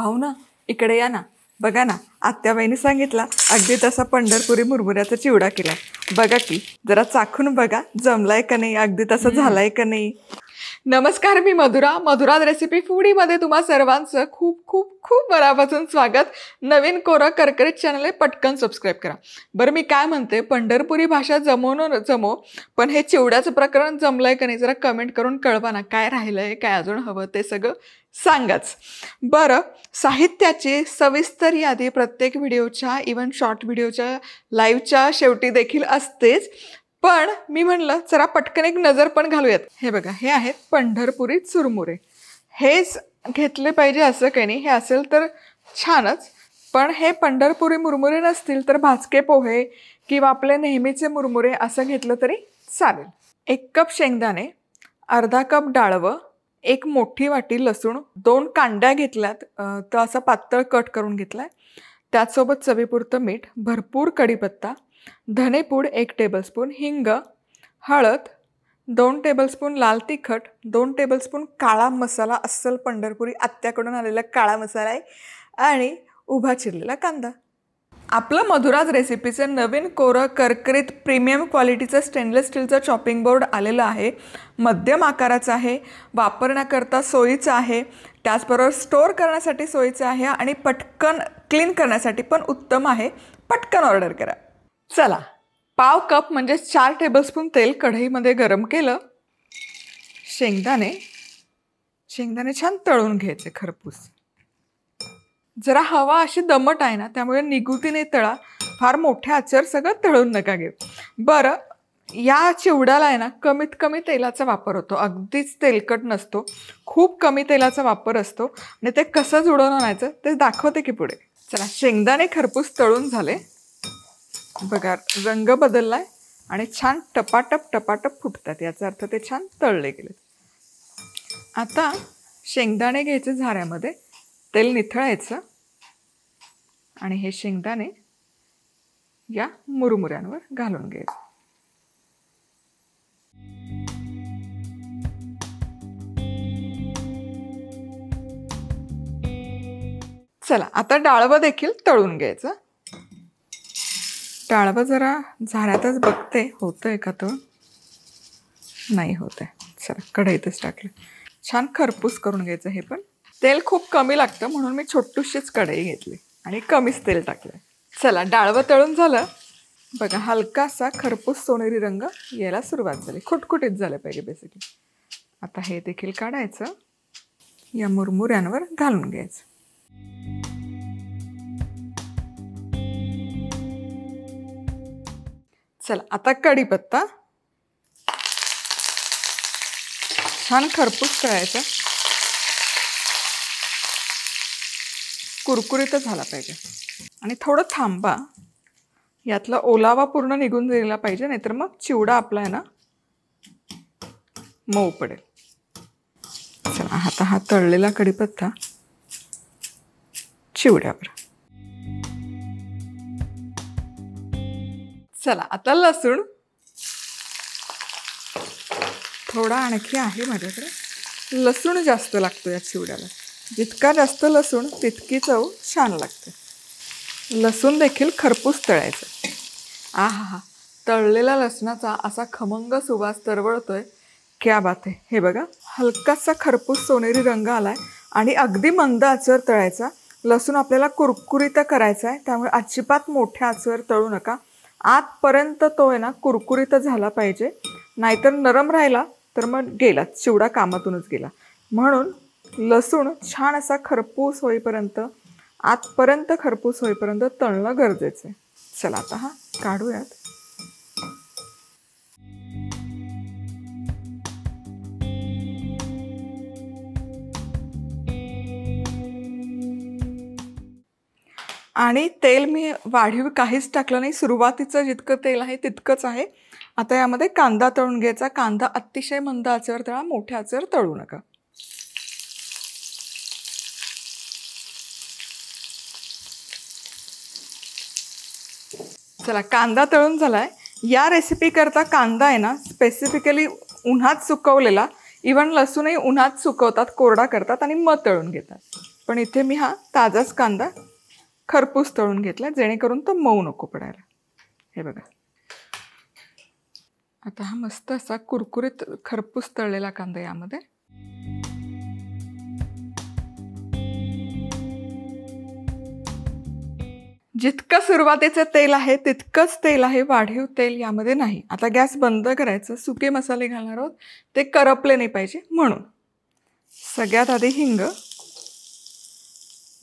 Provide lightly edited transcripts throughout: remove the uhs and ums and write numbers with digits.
पाहू ना, इकडे या ना, बघा ना, आत्याबाईंनी सांगितला अगदी तसा पंढरपुरी मुरमुऱ्याचा चिवडा केला. बघा की जरा चाखून बघा, जमलाय का नाही, अगदी तसं झालाय का नाही. नमस्कार, मी मधुराज रेसिपी फूडीमध्ये तुम्हा सर्वांचं खूप खूप खूप मनापासून स्वागत. नवीन कोरा करकरीत चॅनल आहे, पटकन सबस्क्राईब करा. बरं, मी काय म्हणते, पंढरपुरी भाषा जमो न जमो, पण हे चिवड्याचं प्रकरण जमलंय का नाही जरा कमेंट करून कळवा ना. काय राहिलंय, काय अजून हवं ते सगळं सांगाच. बरं, साहित्याची सविस्तर यादी प्रत्येक व्हिडिओच्या, इव्हन शॉर्ट व्हिडिओच्या, लाईव्हच्या शेवटी देखील असतेच. पण मी म्हणलं जरा पटकन एक नजर पण घालूयात. हे बघा, हे आहेत पंढरपुरी चुरमुरे. हेच घेतले पाहिजे असं काही नाही, हे असेल तर छानच. पण हे पंढरपुरी मुरमुरे नसतील तर भाजके पोहे किंवा आपले नेहमीचे मुरमुरे असं घेतलं तरी चालेल. 1 कप शेंगदाणे, अर्धा कप डाळवं, 1 मोठी वाटी लसूण, 2 कांड्या घेतल्यात, तर असं पातळ कट करून घेतलाय. त्याचसोबत चवीपुरतं मीठ, भरपूर कढीपत्ता, धनेपूड 1 टेबलस्पून, हिंग, हळद, 2 टेबलस्पून लाल तिखट, 2 टेबलस्पून काळा मसाला, अस्सल पंढरपुरी आत्याकडून आलेला काळा मसाला आहे, आणि उभा चिरलेला कांदा. आपलं मधुराज रेसिपीचं नवीन कोरं करकरीत प्रीमियम क्वालिटीचं स्टेनलेस स्टीलचं चॉपिंग बोर्ड आलेलं आहे. मध्यम आकाराचं आहे, वापरण्याकरता सोयीचं आहे, त्याचबरोबर स्टोअर करण्यासाठी सोयीचं आहे, आणि पटकन क्लीन करण्यासाठी पण उत्तम आहे. पटकन ऑर्डर करा. चला, पाव कप म्हणजे 4 टेबलस्पून तेल कढईमध्ये गरम केलं. शेंगदाणे छान तळून घ्यायचे खरपूस. जरा हवा अशी दमट आहे ना, त्यामुळे निगुतीने तळा, फार मोठ्या आचेवर सगळं तळून नका घेऊ. बरं, या चिवड्याला आहे ना कमीत कमी तेलाचा वापर होतो, अगदीच तेलकट नसतो, खूप कमी तेलाचा वापर असतो. आणि ते कसं जुळवून आणायचं ते दाखवते की पुढे. चला, शेंगदाणे खरपूस तळून झाले. बघा, रंग बदललाय आणि छान टपाटप फुटतात, याचा अर्थ ते छान तळले गेले. आता शेंगदाणे घ्यायचे झाऱ्यामध्ये, तेल निथळायचं आणि हे शेंगदाणे या मुरमुऱ्यांवर घालून घ्यायचं. चला, आता डाळवं देखील तळून घ्यायचं. डाळवं जरा झाऱ्यातच बघते होतंय का, तो नाही होत आहे. चला, कढईतच टाकलं. छान खरपूस करून घ्यायचं. हे पण तेल खूप कमी लागतं म्हणून मी छोटूशीच कढई घेतली आणि कमीच तेल टाकलं. चला, डाळवं तळून झालं. बघा, हलकासा खरपूस सोनेरी रंग यायला सुरुवात झाली, खुटखुटीत झालं पाहिजे बेसिकली. आता हे देखील काढायचं, या मुरमुऱ्यांवर घालून घ्यायचं. चला, आता कढीपत्ता छान खरपूस तळायचा, कुरकुरीतच झाला पाहिजे. आणि थोडं थांबा, यातला ओलावा पूर्ण निघून गेला पाहिजे, नाहीतर मग चिवडा आपला आहे ना मऊ पडेल. चला, आता हा तळलेला कढीपत्ता चिवड्यावर. चला, आता लसूण थोडा आणखी आहे माझ्याकडे. लसूण जास्त लागतो या चिवड्याला, जितका जास्त लसूण तितकी चव छान लागते. लसूण देखील खरपूस तळायचं. आहा, तळलेला लसणाचा असा खमंग सुवास तरवळतोय, क्या बात आहे. हे बघा, हलकासा खरपूस सोनेरी रंग आलाय आणि अगदी मंद आचेवर तळायचा. लसूण आपल्याला कुरकुरीत करायचा आहे, त्यामुळे अजिबात मोठ्या आचेवर तळू नका. आतपर्यंत तो आहे ना कुरकुरीत झाला पाहिजे, नाहीतर नरम राहिला तर मग गेला चिवडा, कामातूनच गेला. म्हणून लसूण छान असा खरपूस होईपर्यंत, आतपर्यंत खरपूस होईपर्यंत तळणं गरजेचं आहे. चला, आता हा काढूयात. आणि तेल मी वाढीव काहीच टाकलं नाही, सुरुवातीचं जितकं तेल आहे तितकंच आहे. आता यामध्ये कांदा तळून घ्यायचा. कांदा अतिशय मंद आचेवर तळा, मोठ्या आचेवर तळू नका. चला, कांदा तळून झालाय. या रेसिपी करता कांदा आहे ना स्पेसिफिकली उन्हात सुकवलेला, इवन लसूणही उन्हात सुकवतात, कोरडा करतात आणि मग तळून घेतात. पण इथे मी हा ताजाच कांदा खरपूस तळून घेतला, जेणेकरून तो मऊ नको पडायला. हे बघा, आता हा मस्त असा कुरकुरीत खरपूस तळलेला कांदा यामध्ये. जितकं सुरुवातीचं तेल आहे तितकंच तेल आहे, वाढीव तेल यामध्ये नाही. आता गॅस बंद करायचं. सुके मसाले घालणार आहोत, ते करपले नाही पाहिजे म्हणून. सगळ्यात आधी हिंग,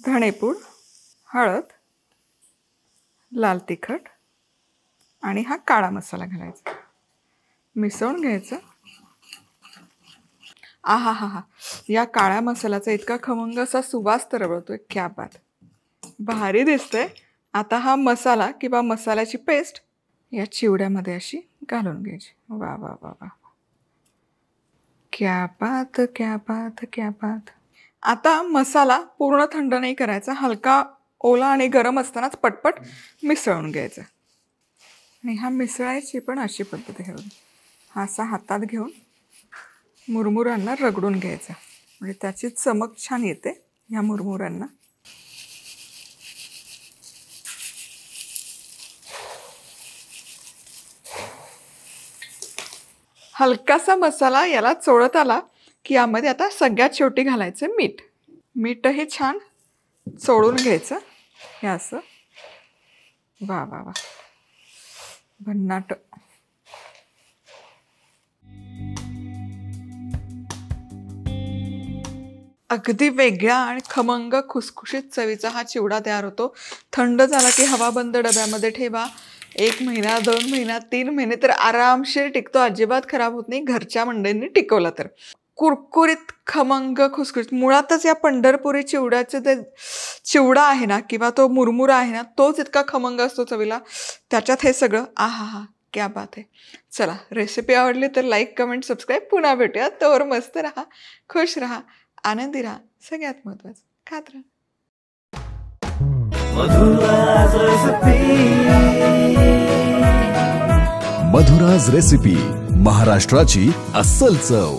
धणेपूड, हळद, लाल तिखट आणि हा काळा मसाला घालायचा. मिसळून घ्यायचं. आहा हा हा, या काळ्या मसाल्याचा इतका खमंग असा सुवास तरवळतोय, क्या बात, भारी दिसतंय. आता हा मसाला किंवा मसाल्याची पेस्ट या चिवड्यामध्ये अशी घालून घ्यायची. वा वा वा वा, क्या बात क्या बात क्या बात. आता मसाला पूर्ण थंड नाही करायचा, हलका ओला आणि गरम असतानाच पटपट मिसळून घ्यायचा. आणि हा मिसळायची पण अशी पद्धत आहे, हा असा हातात घेऊन मुरमुऱ्यांना रगडून घ्यायचा, म्हणजे त्याची चमक छान येते ह्या मुरमुऱ्यांना. हलकासा मसाला याला चोळत आला की यामध्ये आता सगळ्यात शेवटी घालायचं मीठ. मीठ हे छान चोळून घ्यायचं, हे असं. वा वा वा, भन्नाट. अगदी वेगळा आणि खमंग खुसखुशीत चवीचा हा चिवडा तयार होतो. थंड झाला की हवाबंद डब्यामध्ये ठेवा. 1 महिना, 2 महिना, 3 महिने तर आरामशीर टिकतो, अजिबात खराब होत नाही, घरच्या मंडळींनी टिकवला तर. कुरकुरीत खमंग खुसखुशीत. मुळातच या पंढरपुरी चिवड्याचे ते चिवडा आहे ना किंवा तो मुरमुरा आहे ना, तोच इतका खमंग असतो चवीला. त्याच्यात हे सगळं, आहा हा, क्या बात आहे. चला, रेसिपी आवडली तर लाईक, कमेंट, सबस्क्राईब. पुन्हा भेटूया. तोवर मस्त राहा, खुश राहा, आनंदी राहा. सगळ्यात महत्त्वाचं, खात राहा. मधुराज रेसिपी, महाराष्ट्राची अस्सल चव.